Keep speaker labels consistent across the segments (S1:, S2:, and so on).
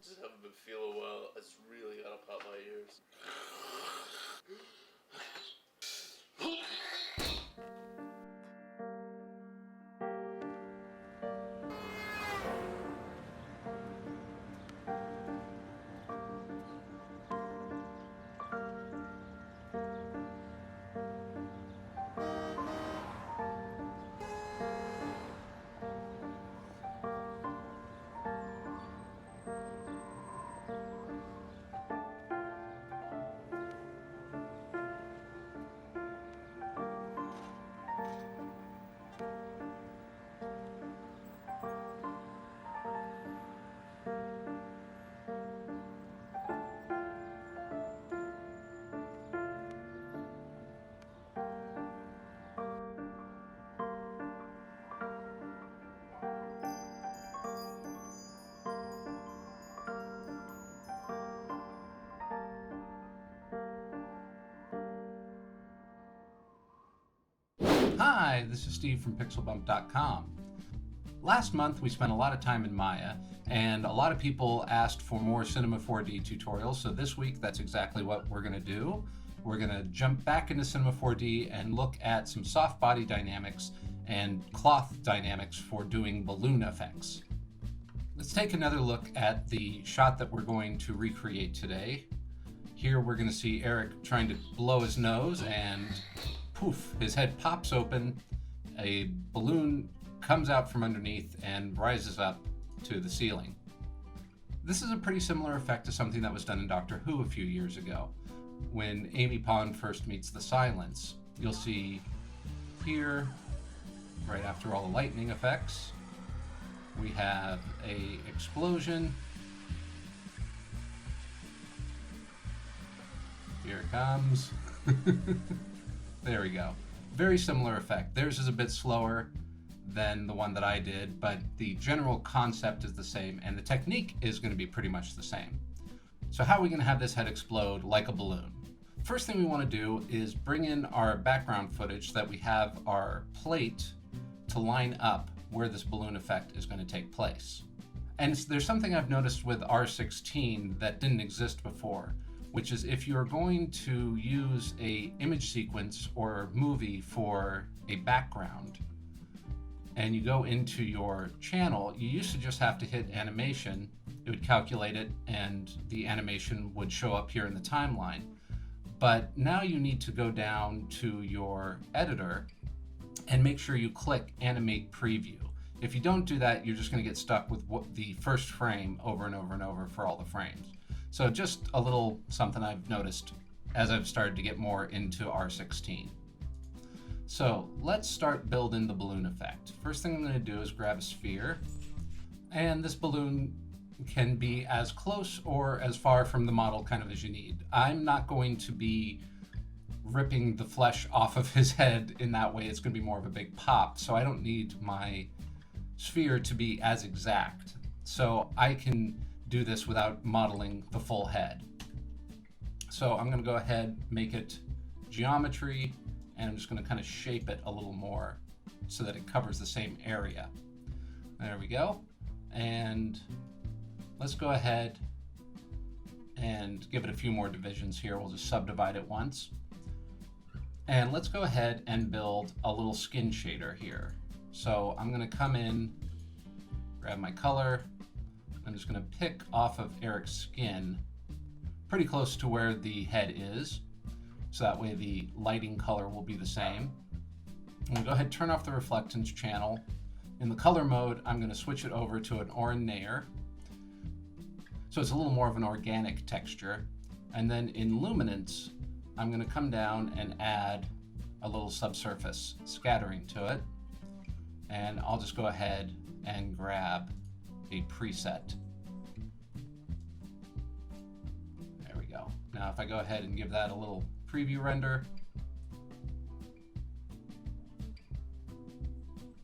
S1: Just haven't been feeling well. I just really gotta pop my ears.
S2: Hi, this is Steve from PixelBump.com. Last month we spent a lot of time in Maya, and a lot of people asked for more Cinema 4D tutorials, so this week that's exactly what we're going to do. We're going to jump back into Cinema 4D and look at some soft body dynamics and cloth dynamics for doing balloon effects. Let's take another look at the shot that we're going to recreate today. Here we're going to see Eric trying to blow his nose, and poof, his head pops open, a balloon comes out from underneath and rises up to the ceiling. This is a pretty similar effect to something that was done in Doctor Who a few years ago, when Amy Pond first meets the Silence. You'll see here, right after all the lightning effects, we have an explosion. Here it comes. There we go. Very similar effect. Theirs is a bit slower than the one that I did, but the general concept is the same, and the technique is going to be pretty much the same. So how are we going to have this head explode like a balloon? First thing we want to do is bring in our background footage so that we have our plate to line up where this balloon effect is going to take place. And there's something I've noticed with R16 that didn't exist before, which is if you're going to use a image sequence or movie for a background and you go into your channel, you used to just have to hit animation, it would calculate it, and the animation would show up here in the timeline. But now you need to go down to your editor and make sure you click animate preview. If you don't do that, you're just going to get stuck with the first frame over and over and over for all the frames. So just a little something I've noticed as I've started to get more into R16. So let's start building the balloon effect. First thing I'm going to do is grab a sphere, and this balloon can be as close or as far from the model kind of as you need. I'm not going to be ripping the flesh off of his head in that way. It's going to be more of a big pop, so I don't need my sphere to be as exact. So I can do this without modeling the full head. So I'm going to go ahead, make it geometry, and I'm just going to kind of shape it a little more so that it covers the same area. There we go. And let's go ahead and give it a few more divisions here. We'll just subdivide it once. And let's go ahead and build a little skin shader here. So I'm going to come in, grab my color. I'm just going to pick off of Eric's skin pretty close to where the head is, so that way the lighting color will be the same. I'm going to go ahead and turn off the reflectance channel. In the color mode, I'm going to switch it over to an Oren-Nair, so it's a little more of an organic texture. And then in luminance, I'm going to come down and add a little subsurface scattering to it. And I'll just go ahead and grab a preset. There we go. Now if I go ahead and give that a little preview render,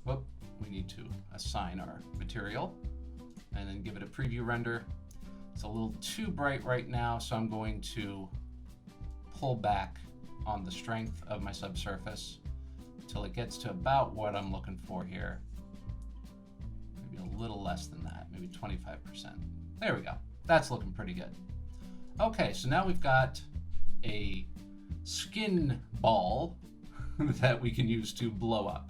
S2: whoop, we need to assign our material and then give it a preview render. It's a little too bright right now, so I'm going to pull back on the strength of my subsurface until it gets to about what I'm looking for here. Maybe a little less than that, maybe 25%. There we go. that's looking pretty good. Okay, so now we've got a skin ball that we can use to blow up.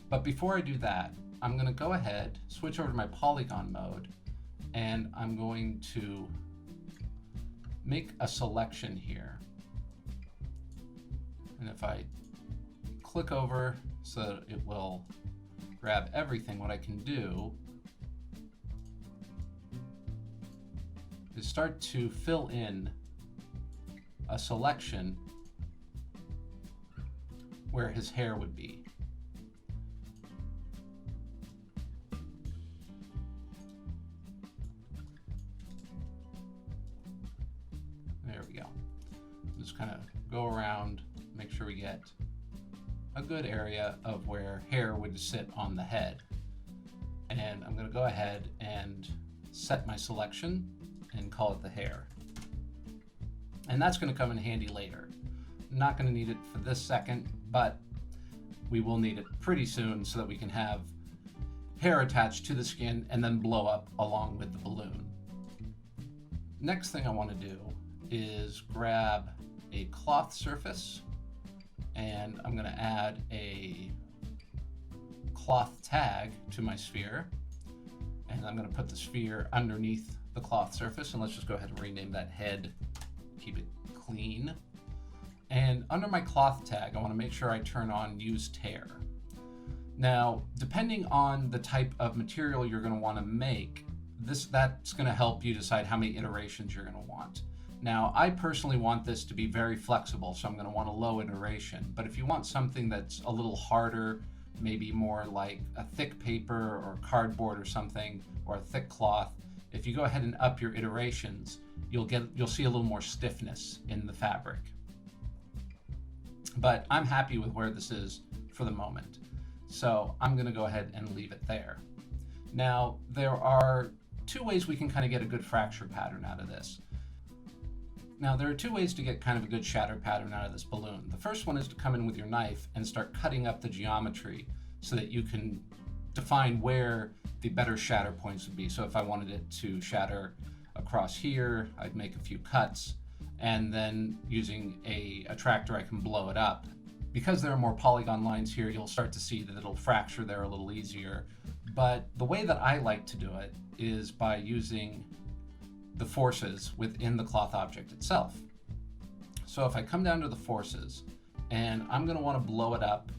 S2: But before I do that, I'm going to go ahead, switch over to my polygon mode, and I'm going to make a selection here. And if I click over so that it will grab everything, what I can do is start to fill in a selection where his hair would be. There we go. Just kind of go around, make sure we get a good area of where hair would sit on the head. And I'm going to go ahead and set my selection and call it the hair. And that's going to come in handy later. I'm not going to need it for this second, but we will need it pretty soon so that we can have hair attached to the skin and then blow up along with the balloon. Next thing I want to do is grab a cloth surface, and I'm going to add a cloth tag to my sphere, and I'm going to put the sphere underneath the cloth surface, and let's just go ahead and rename that head, keep it clean. And under my cloth tag, I want to make sure I turn on use tear. Now, depending on the type of material you're going to want to make, that's going to help you decide how many iterations you're going to want. Now, I personally want this to be very flexible, so I'm going to want a low iteration. But if you want something that's a little harder, maybe more like a thick paper or cardboard or something, or a thick cloth, if you go ahead and up your iterations, you'll see a little more stiffness in the fabric. But I'm happy with where this is for the moment, so I'm going to go ahead and leave it there. Now, there are two ways we can kind of get a good fracture pattern out of this. Now, there are two ways to get kind of a good shatter pattern out of this balloon. The first one is to come in with your knife and start cutting up the geometry so that you can define where the better shatter points would be. So if I wanted it to shatter across here, I'd make a few cuts, and then using a tractor I can blow it up. Because there are more polygon lines here, you'll start to see that it'll fracture there a little easier. But the way that I like to do it is by using the forces within the cloth object itself. So if I come down to the forces, and I'm going to want to blow it up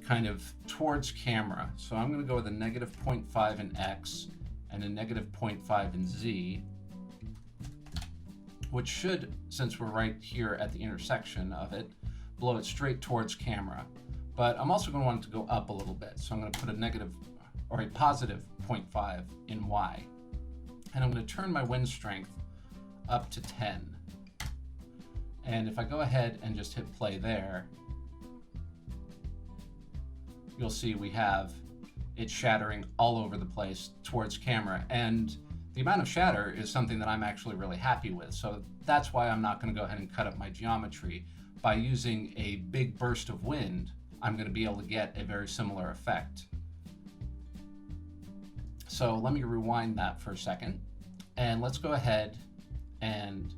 S2: kind of towards camera. So I'm going to go with a -0.5 in X and a -0.5 in Z, which should, since we're right here at the intersection of it, blow it straight towards camera. But I'm also going to want it to go up a little bit. So I'm going to put a +0.5 in Y. And I'm going to turn my wind strength up to 10. And if I go ahead and just hit play there, you'll see we have it shattering all over the place towards camera. And the amount of shatter is something that I'm actually really happy with. So that's why I'm not going to go ahead and cut up my geometry. By using a big burst of wind, I'm going to be able to get a very similar effect. So let me rewind that for a second, and let's go ahead and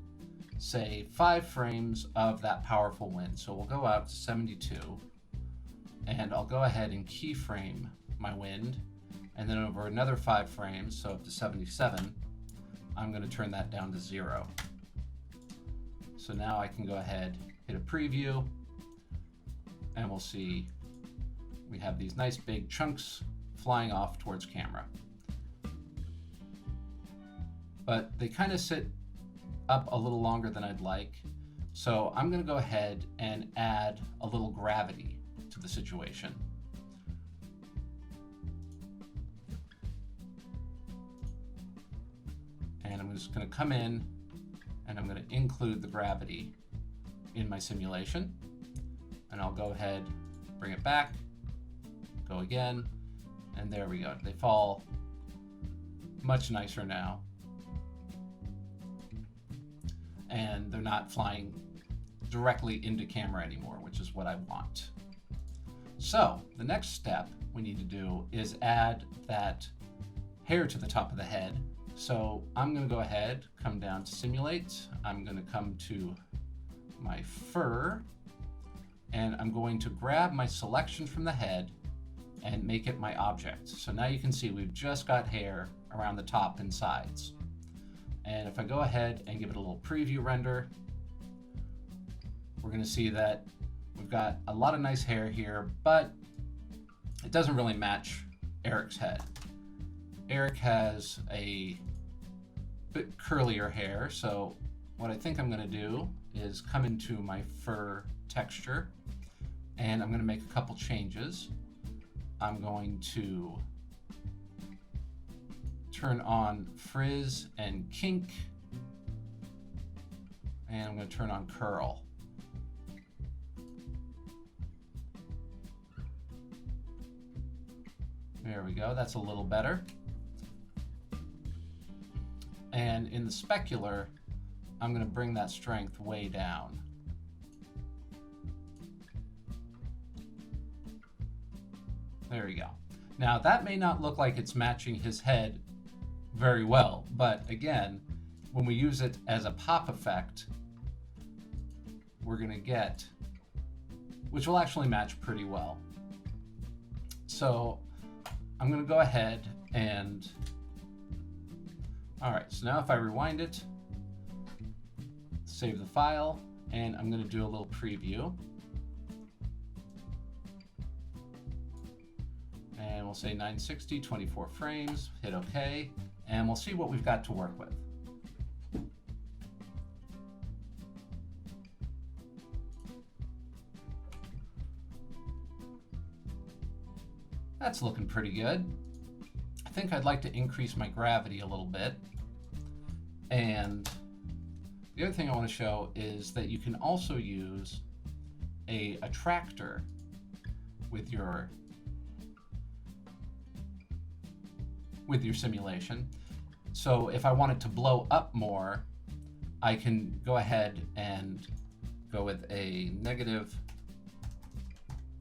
S2: say 5 frames of that powerful wind. So we'll go out to 72, and I'll go ahead and keyframe my wind, and then over another 5 frames, so up to 77, I'm going to turn that down to 0. So now I can go ahead, hit a preview, and we'll see we have these nice big chunks flying off towards camera. But they kind of sit up a little longer than I'd like. So I'm going to go ahead and add a little gravity to the situation. And I'm just going to come in and I'm going to include the gravity in my simulation. And I'll go ahead, bring it back, go again, and there we go. They fall much nicer now. And they're not flying directly into camera anymore, which is what I want. So the next step we need to do is add that hair to the top of the head, So I'm going to go ahead, come down to simulate. I'm going to come to my fur, and I'm going to grab my selection from the head and make it my object. So now you can see we've just got hair around the top and sides. And if I go ahead and give it a little preview render, we're going to see that we've got a lot of nice hair here, but it doesn't really match Eric's head. Eric has a bit curlier hair, so what I think I'm going to do is come into my fur texture, and I'm going to make a couple changes. I'm going to turn on frizz and kink, and I'm going to turn on curl. There we go, that's a little better. And in the specular, I'm going to bring that strength way down. There we go. Now that may not look like it's matching his head very well, but again, when we use it as a pop effect, we're going to get, which will actually match pretty well. So I'm going to go ahead and, all right, so now if I rewind it, save the file, and I'm going to do a little preview. And we'll say 960, 24 frames, hit OK, and we'll see what we've got to work with. That's looking pretty good. I think I'd like to increase my gravity a little bit. And the other thing I want to show is that you can also use a attractor with your simulation. So if I want it to blow up more, I can go ahead and go with a negative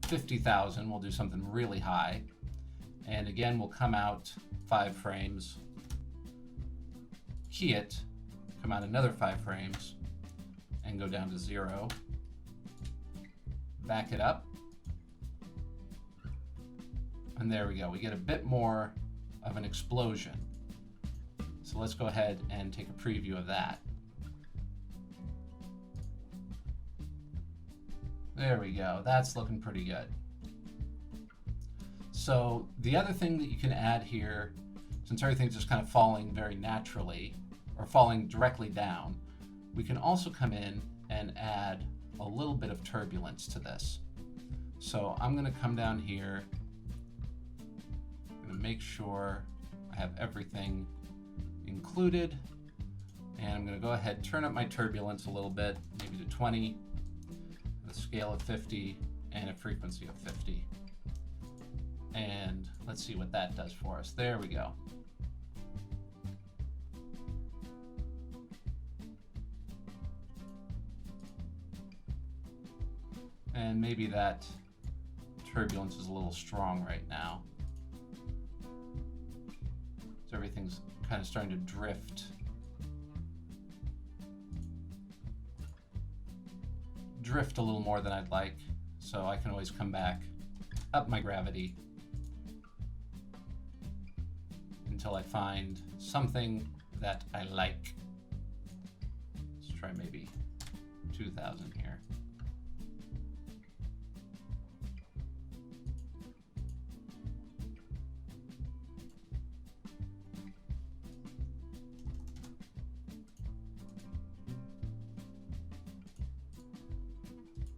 S2: 50,000. We'll do something really high. And again, we'll come out 5 frames, key it, come out another 5 frames, and go down to 0. Back it up. And there we go. We get a bit more of an explosion. So let's go ahead and take a preview of that. There we go. That's looking pretty good. So the other thing that you can add here, since everything's just kind of falling very naturally, or falling directly down, we can also come in and add a little bit of turbulence to this. So I'm going to come down here, I'm going to make sure I have everything included, and I'm going to go ahead and turn up my turbulence a little bit, maybe to 20, a scale of 50, and a frequency of 50. And let's see what that does for us. There we go. And maybe that turbulence is a little strong right now. So everything's kind of starting to drift. Drift a little more than I'd like. So I can always come back, up my gravity, until I find something that I like. Let's try maybe 2,000 here.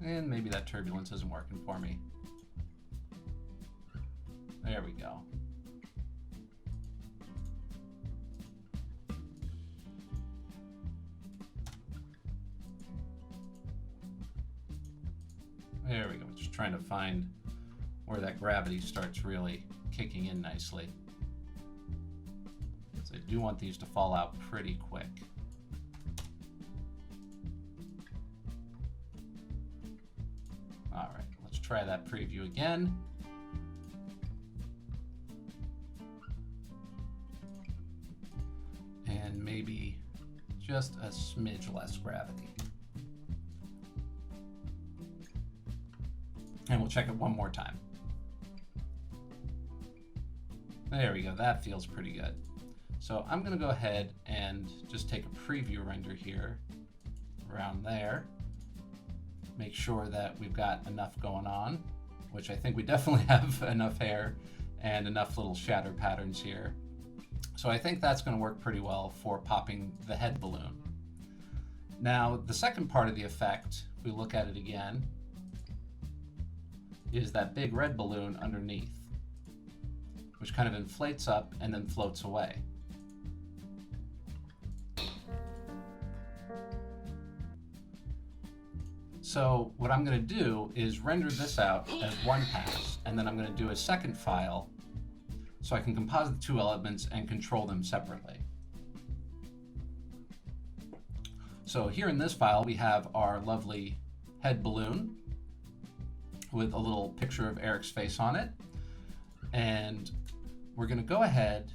S2: And maybe that turbulence isn't working for me. There we go. There we go. Just trying to find where that gravity starts really kicking in nicely. So I do want these to fall out pretty quick. All right, let's try that preview again. and maybe just a smidge less gravity. And we'll check it one more time. There we go, that feels pretty good. So I'm gonna go ahead and just take a preview render here, around there. Make sure that we've got enough going on, which I think we definitely have enough hair and enough little shatter patterns here. So I think that's gonna work pretty well for popping the head balloon. Now, the second part of the effect, if we look at it again, is that big red balloon underneath, which kind of inflates up and then floats away. So what I'm going to do is render this out as one pass, and then I'm going to do a second file so I can composite the two elements and control them separately. So here in this file we have our lovely head balloon with a little picture of Eric's face on it, and we're going to go ahead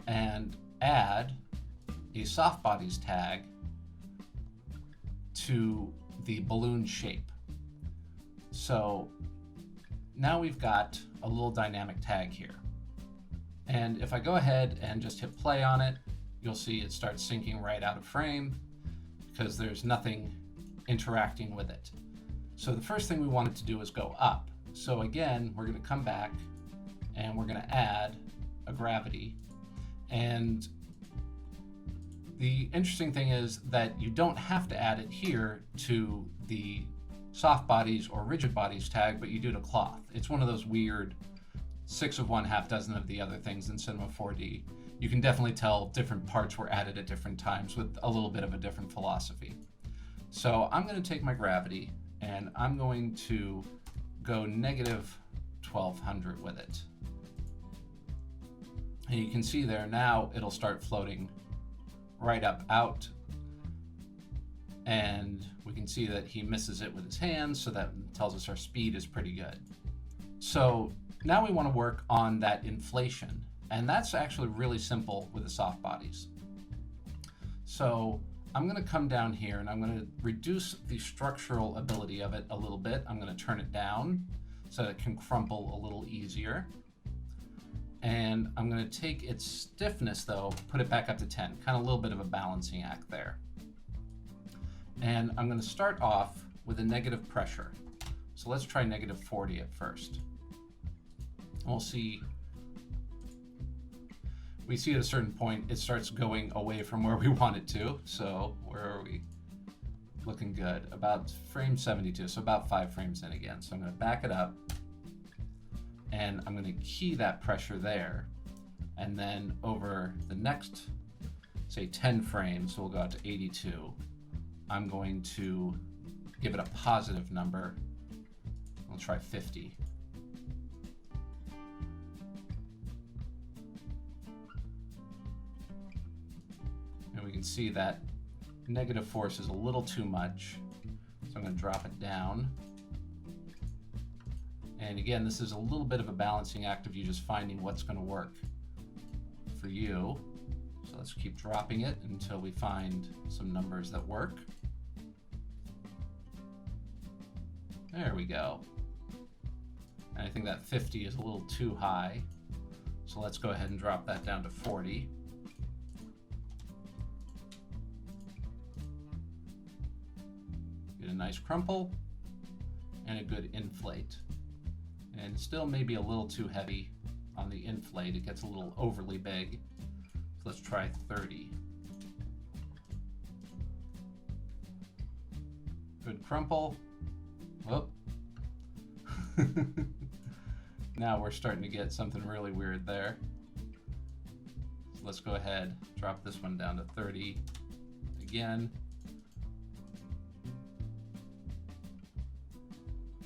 S2: and add a soft bodies tag to the balloon shape. So now we've got a little dynamic tag here. And if I go ahead and just hit play on it, you'll see it starts syncing right out of frame because there's nothing interacting with it. So the first thing we wanted to do is go up. So again, we're going to come back and we're going to add a gravity. And the interesting thing is that you don't have to add it here to the soft bodies or rigid bodies tag, but you do to cloth. It's one of those weird 6 of one, half dozen of the other things in Cinema 4D. You can definitely tell different parts were added at different times with a little bit of a different philosophy. So I'm going to take my gravity and I'm going to go negative 1200 with it. And you can see there now it'll start floating right up out, and we can see that he misses it with his hands, so that tells us our speed is pretty good. So now we want to work on that inflation, and that's actually really simple with the soft bodies. So I'm going to come down here and I'm going to reduce the structural ability of it a little bit. I'm going to turn it down so that it can crumple a little easier. And I'm going to take its stiffness though, put it back up to 10, kind of a little bit of a balancing act there. And I'm going to start off with a negative pressure. So let's try negative 40 at first. We'll see. We see at a certain point it starts going away from where we want it to. So where are we? Looking good. About frame 72, so about 5 frames in again. So I'm going to back it up. And I'm going to key that pressure there, and then over the next, say 10 frames, so we'll go out to 82, I'm going to give it a positive number. We'll try 50. And we can see that negative force is a little too much, so I'm going to drop it down. And again, this is a little bit of a balancing act of you just finding what's going to work for you. So let's keep dropping it until we find some numbers that work. There we go. And I think that 50 is a little too high. So let's go ahead and drop that down to 40. Get a nice crumple and a good inflate. And still maybe a little too heavy on the inflate. It gets a little overly big. So let's try 30. Good crumple. Whoop. Now we're starting to get something really weird there. So let's go ahead, drop this one down to 30 again.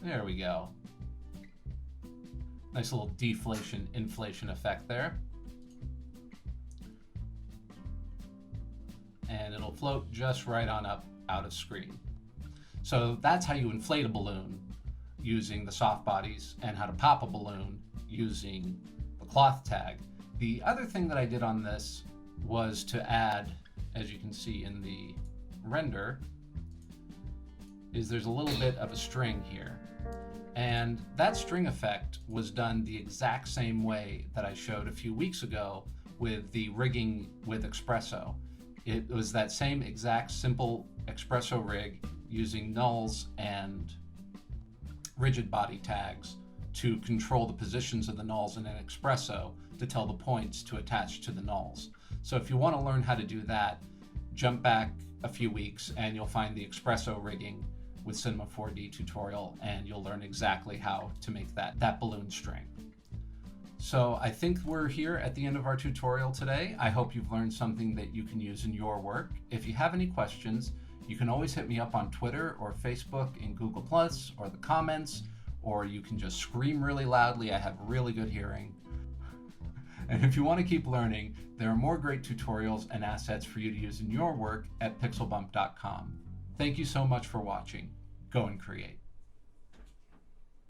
S2: There we go. Nice little deflation, inflation effect there. And it'll float just right on up out of screen. So that's how you inflate a balloon using the soft bodies, and how to pop a balloon using the cloth tag. The other thing that I did on this was to add, as you can see in the render, is there's a little bit of a string here. And that string effect was done the exact same way that I showed a few weeks ago with the rigging with Espresso. It was that same exact simple Espresso rig using nulls and rigid body tags to control the positions of the nulls in an Espresso to tell the points to attach to the nulls. So if you want to learn how to do that, jump back a few weeks and you'll find the Espresso rigging with Cinema 4D tutorial, and you'll learn exactly how to make that balloon string. So I think we're here at the end of our tutorial today. I hope you've learned something that you can use in your work. If you have any questions, you can always hit me up on Twitter or Facebook in Google+, or the comments, or you can just scream really loudly. I have really good hearing. And if you want to keep learning, there are more great tutorials and assets for you to use in your work at pixelbump.com. Thank you so much for watching. Go and create.